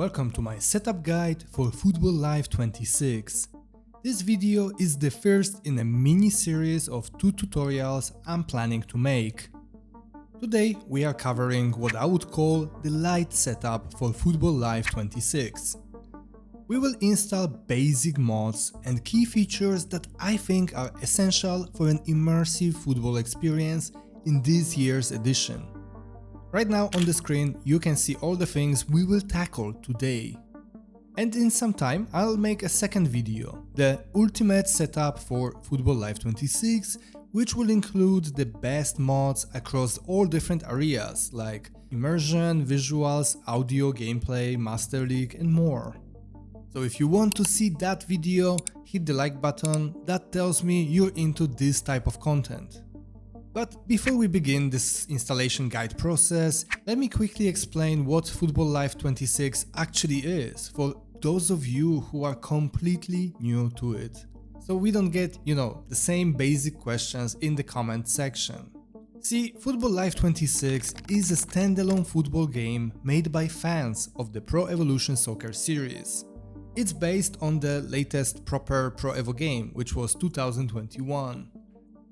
Welcome to my setup guide for Football Live 26. This video is the first in a mini-series of 2 tutorials I'm planning to make. Today we are covering what I would call the light setup for Football Live 26. We will install basic mods and key features that I think are essential for an immersive football experience in this year's edition. Right now on the screen you can see all the things we will tackle today. And in some time I'll make a second video, the ultimate setup for Football Live 26, which will include the best mods across all different areas like immersion, visuals, audio, gameplay, Master League and more. So if you want to see that video, hit the like button, that tells me you're into this type of content. But before we begin this installation guide process, let me quickly explain what Football Live 26 actually is for those of you who are completely new to it. So we don't get, the same basic questions in the comment section. See, Football Live 26 is a standalone football game made by fans of the Pro Evolution Soccer series. It's based on the latest proper Pro Evo game, which was 2021.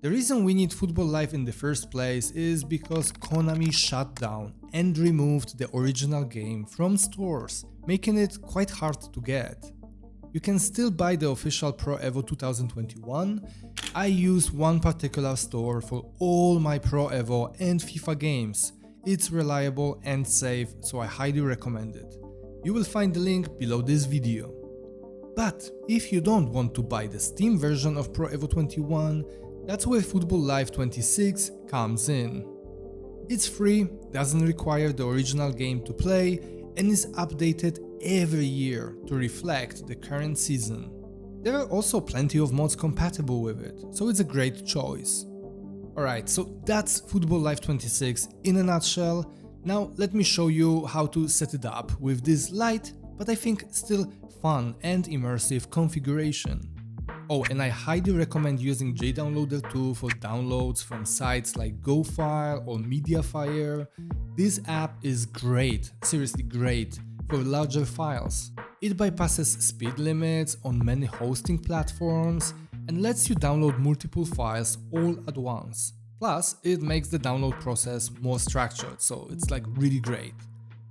The reason we need Football Live in the first place is because Konami shut down and removed the original game from stores, making it quite hard to get. You can still buy the official Pro Evo 2021. I use one particular store for all my Pro Evo and FIFA games. It's reliable and safe, so I highly recommend it. You will find the link below this video. But if you don't want to buy the Steam version of Pro Evo 21, that's where Football Live 26 comes in. It's free, doesn't require the original game to play, and is updated every year to reflect the current season. There are also plenty of mods compatible with it, so it's a great choice. Alright, so that's Football Live 26 in a nutshell. Now let me show you how to set it up with this light, but I think still fun and immersive configuration. Oh, and I highly recommend using JDownloader 2 for downloads from sites like GoFile or Mediafire. This app is great, seriously great, for larger files. It bypasses speed limits on many hosting platforms and lets you download multiple files all at once. Plus, it makes the download process more structured, so it's like really great.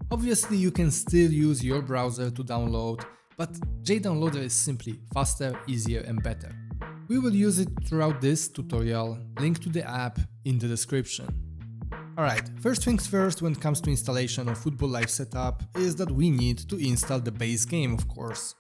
Obviously, you can still use your browser to download, but JDownloader is simply faster, easier and better. We will use it throughout this tutorial, link to the app in the description. Alright, first things first when it comes to installation of Football Live setup is that we need to install the base game, of course.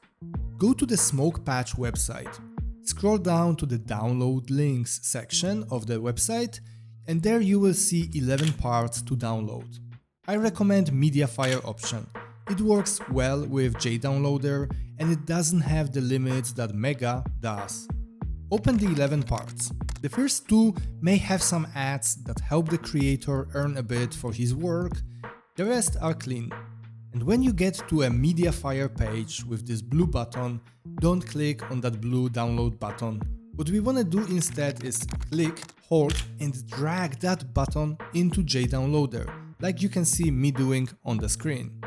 Go to the Smoke Patch website, scroll down to the download links section of the website and there you will see 11 parts to download. I recommend Mediafire option. It works well with JDownloader and it doesn't have the limits that Mega does. Open the 11 parts. The first 2 may have some ads that help the creator earn a bit for his work, the rest are clean. And when you get to a Mediafire page with this blue button, don't click on that blue download button. What we want to do instead is click, hold and drag that button into JDownloader, like you can see me doing on the screen.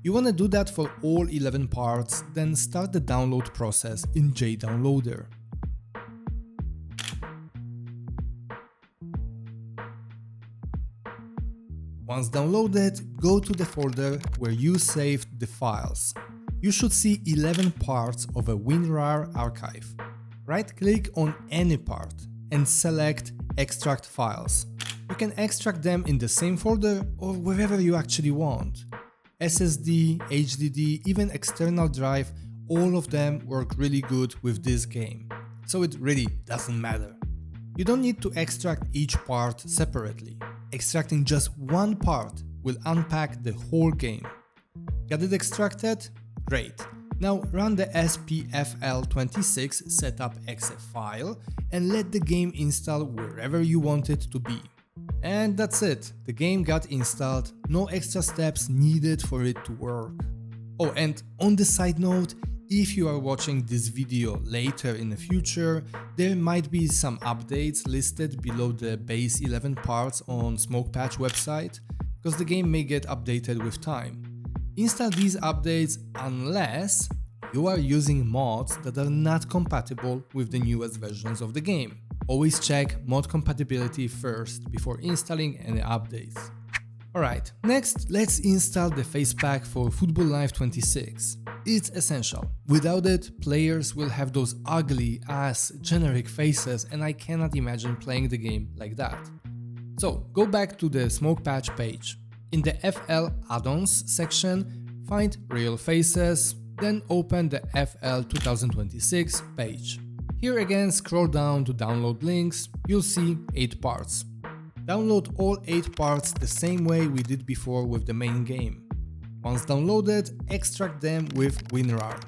You want to do that for all 11 parts, then start the download process in JDownloader. Once downloaded, go to the folder where you saved the files. You should see 11 parts of a WinRAR archive. Right-click on any part and select Extract Files. You can extract them in the same folder or wherever you actually want. SSD, HDD, even external drive, all of them work really good with this game. So it really doesn't matter. You don't need to extract each part separately. Extracting just one part will unpack the whole game. Got it extracted? Great. Now run the FL26 Setup exe file and let the game install wherever you want it to be. And that's it, the game got installed, no extra steps needed for it to work. Oh, and on the side note, if you are watching this video later in the future, there might be some updates listed below the base 11 parts on Smoke Patch website, because the game may get updated with time. Install these updates unless you are using mods that are not compatible with the newest versions of the game. Always check mod compatibility first before installing any updates. Alright, next let's install the Facepack for Football Live 26. It's essential. Without it, players will have those ugly ass generic faces and I cannot imagine playing the game like that. So go back to the smoke patch page. In the FL add-ons section, find real faces, then open the FL26 page. Here again, scroll down to download links, you'll see 8 parts. Download all 8 parts the same way we did before with the main game. Once downloaded, extract them with WinRAR.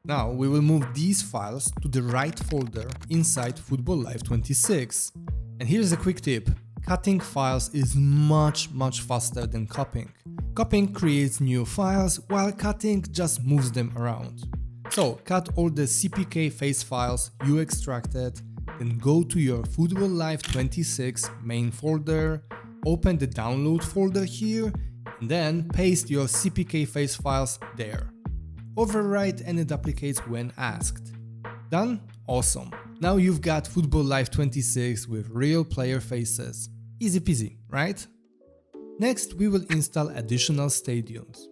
Now we will move these files to the right folder inside Football Live 26. And here's a quick tip. Cutting files is much faster than copying. Copying creates new files, while cutting just moves them around. So cut all the CPK face files you extracted, then go to your Football Live 26 main folder, open the download folder here, and then paste your CPK face files there. Overwrite any duplicates when asked. Done? Awesome. Now you've got Football Live 26 with real player faces. Easy peasy, right? Next, we will install additional stadiums.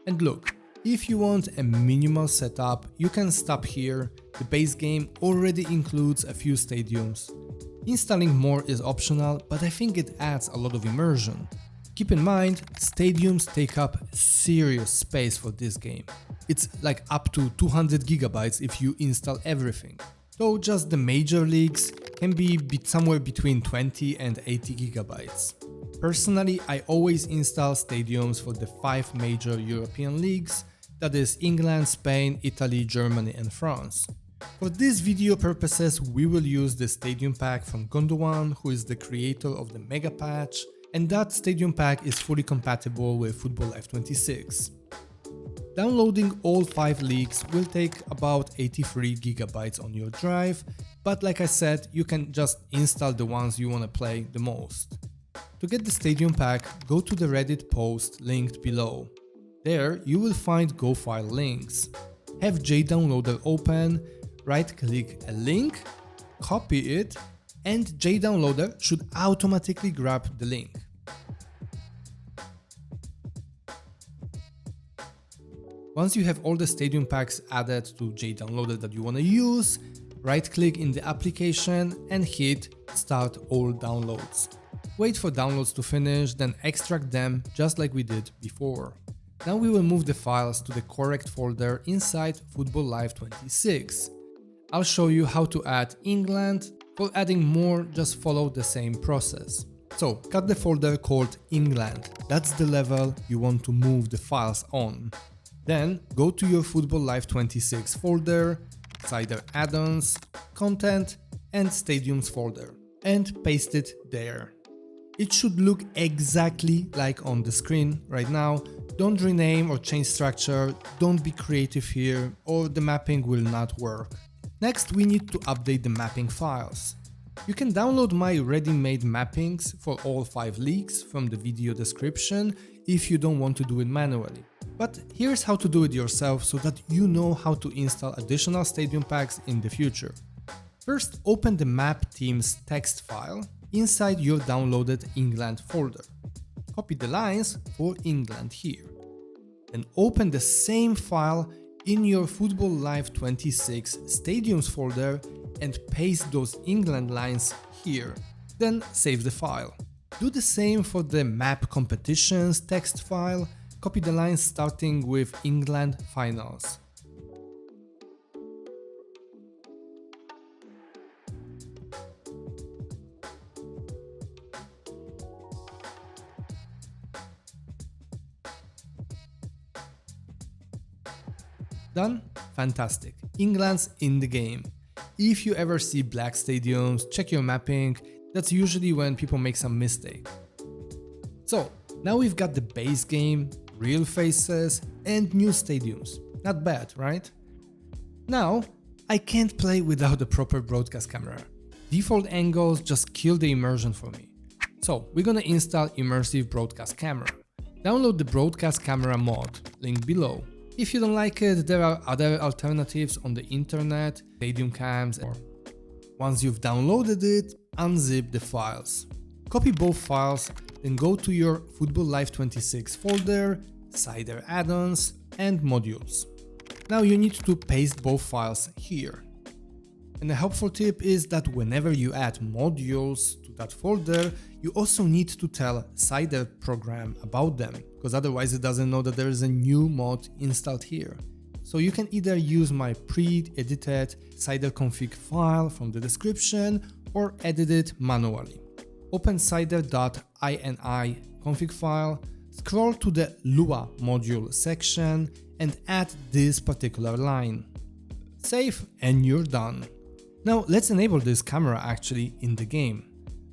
And look, if you want a minimal setup, you can stop here. The base game already includes a few stadiums. Installing more is optional, but I think it adds a lot of immersion. Keep in mind, stadiums take up serious space for this game. It's like up to 200 gigabytes if you install everything. Though just the major leagues can be somewhere between 20 and 80 gigabytes. Personally, I always install stadiums for the 5 major European leagues, that is England, Spain, Italy, Germany and France. For this video purposes, we will use the stadium pack from Gondwan, who is the creator of the Mega Patch, and that stadium pack is fully compatible with Football Live 26. Downloading all 5 leagues will take about 83 gigabytes on your drive, but like I said, you can just install the ones you want to play the most. To get the stadium pack, go to the Reddit post linked below. There you will find Go file links. Have JDownloader open, right-click a link, copy it, and JDownloader should automatically grab the link. Once you have all the stadium packs added to JDownloader that you want to use, right-click in the application and hit Start All Downloads. Wait for downloads to finish, then extract them just like we did before. Now we will move the files to the correct folder inside Football Live 26. I'll show you how to add England. For adding more, just follow the same process. So cut the folder called England. That's the level you want to move the files on. Then go to your Football Live 26 folder, it's either add-ons, content and stadiums folder, and paste it there. It should look exactly like on the screen right now. Don't rename or change structure, don't be creative here, or the mapping will not work. Next, we need to update the mapping files. You can download my ready-made mappings for all 5 leagues from the video description if you don't want to do it manually. But here's how to do it yourself so that you know how to install additional stadium packs in the future. First, open the map teams text file inside your downloaded England folder. Copy the lines for England here. Then open the same file in your Football Live 26 stadiums folder and paste those England lines here. Then save the file. Do the same for the map competitions text file. Copy the lines starting with England finals. Done? Fantastic. England's in the game. If you ever see black stadiums, check your mapping. That's usually when people make some mistake. So, now we've got the base game, real faces, and new stadiums. Not bad, right? Now, I can't play without a proper broadcast camera. Default angles just kill the immersion for me. So we're gonna install Immersive Broadcast Camera. Download the Broadcast Camera mod, link below. If you don't like it, there are other alternatives on the internet, stadium cams or... Once you've downloaded it, unzip the files. Copy both files, then go to your Football Live 26 folder, Cider add-ons and modules. Now you need to paste both files here. And a helpful tip is that whenever you add modules to that folder, you also need to tell Cider program about them, because otherwise it doesn't know that there is a new mod installed here. So you can either use my pre-edited Cider config file from the description or edit it manually. Open cider.ini config file, scroll to the Lua module section and add this particular line. Save and you're done. Now let's enable this camera actually in the game.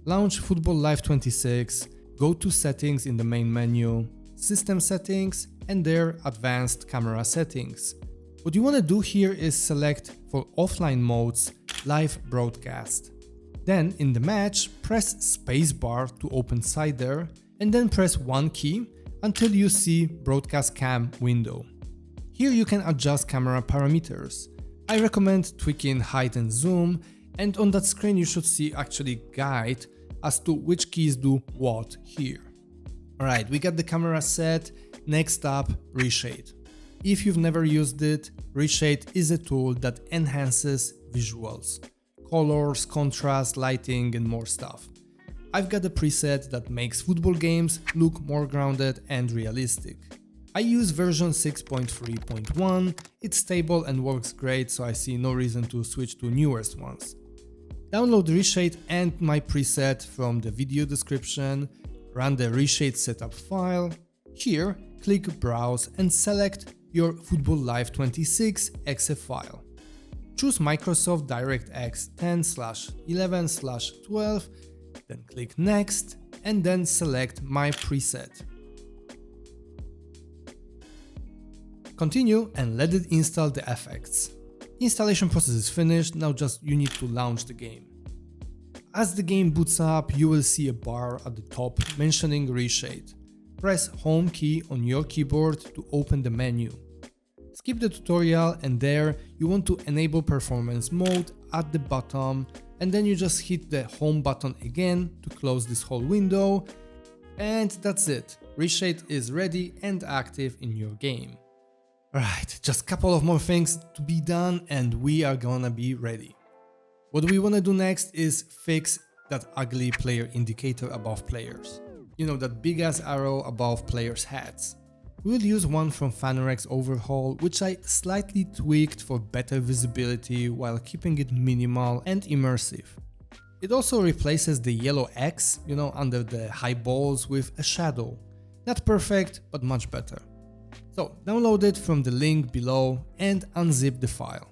Launch Football Live 26, go to Settings in the main menu, System Settings and there Advanced Camera Settings. What you want to do here is select for offline modes Live Broadcast. Then in the match, press spacebar to open Cider and then press one key until you see Broadcast Cam window. Here you can adjust camera parameters. I recommend tweaking height and zoom, and on that screen you should see actually guide as to which keys do what here. Alright, we got the camera set, next up ReShade. If you've never used it, ReShade is a tool that enhances visuals. Colors, contrast, lighting and more stuff. I've got a preset that makes football games look more grounded and realistic. I use version 6.3.1, it's stable and works great, so I see no reason to switch to newest ones. Download ReShade and my preset from the video description, run the ReShade setup file. Here, click Browse and select your Football Live 26 exe file. Choose Microsoft DirectX 10/11/12, then click Next and then select My Preset. Continue and let it install the effects. Installation process is finished, now just you need to launch the game. As the game boots up, you will see a bar at the top mentioning ReShade. Press Home key on your keyboard to open the menu. Skip the tutorial and there you want to enable performance mode at the bottom and then you just hit the home button again to close this whole window and that's it. ReShade is ready and active in your game. Alright, just a couple of more things to be done and we are gonna be ready. What we wanna do next is fix that ugly player indicator above players. You know, that big ass arrow above players' heads. We will use one from FanRex Overhaul, which I slightly tweaked for better visibility while keeping it minimal and immersive. It also replaces the yellow X, you know, under the high balls with a shadow. Not perfect, but much better. So download it from the link below and unzip the file.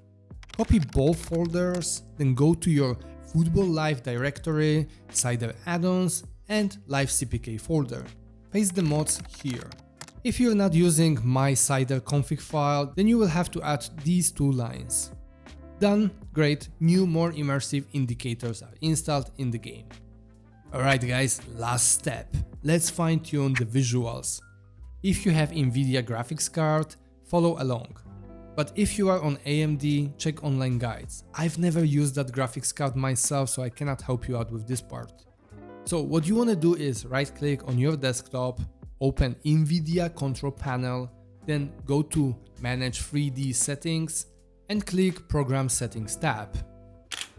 Copy both folders, then go to your Football Live directory, Cider add-ons and Live CPK folder. Paste the mods here. If you're not using my Cider config file, then you will have to add these two lines. Done, great, new more immersive indicators are installed in the game. Alright guys, last step. Let's fine tune the visuals. If you have Nvidia graphics card, follow along. But if you are on AMD, check online guides. I've never used that graphics card myself, so I cannot help you out with this part. So what you want to do is right click on your desktop, open Nvidia control panel, then go to Manage 3D Settings and click Program Settings tab.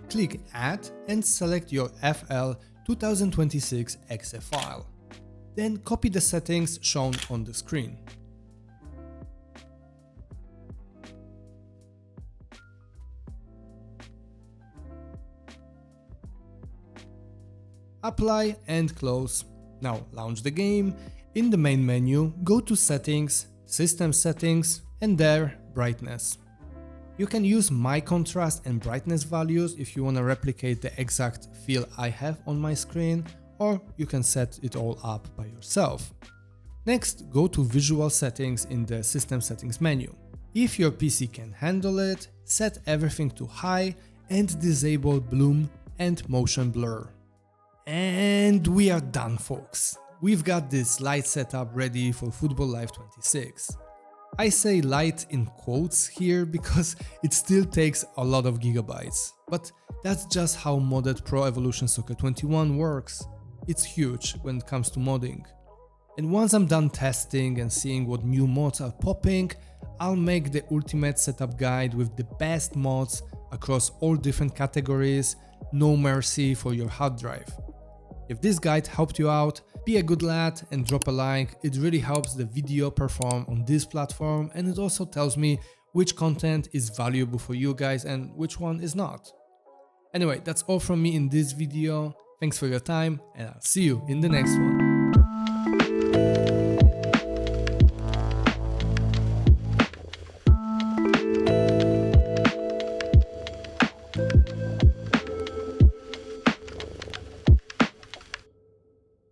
Click Add and select your FL26 exe file. Then copy the settings shown on the screen. Apply and close. Now launch the game. In the main menu, go to Settings, System Settings and there Brightness. You can use my contrast and brightness values if you want to replicate the exact feel I have on my screen, or you can set it all up by yourself. Next, go to Visual Settings in the System Settings menu. If your PC can handle it, set everything to high and disable bloom and motion blur. And we are done, folks. We've got this light setup ready for Football Live 26. I say light in quotes here because it still takes a lot of gigabytes, but that's just how modded Pro Evolution Soccer 21 works. It's huge when it comes to modding. And once I'm done testing and seeing what new mods are popping, I'll make the ultimate setup guide with the best mods across all different categories, no mercy for your hard drive. If this guide helped you out, be a good lad and drop a like. It really helps the video perform on this platform, and it also tells me which content is valuable for you guys and which one is not. Anyway, that's all from me in this video. Thanks for your time, and I'll see you in the next one.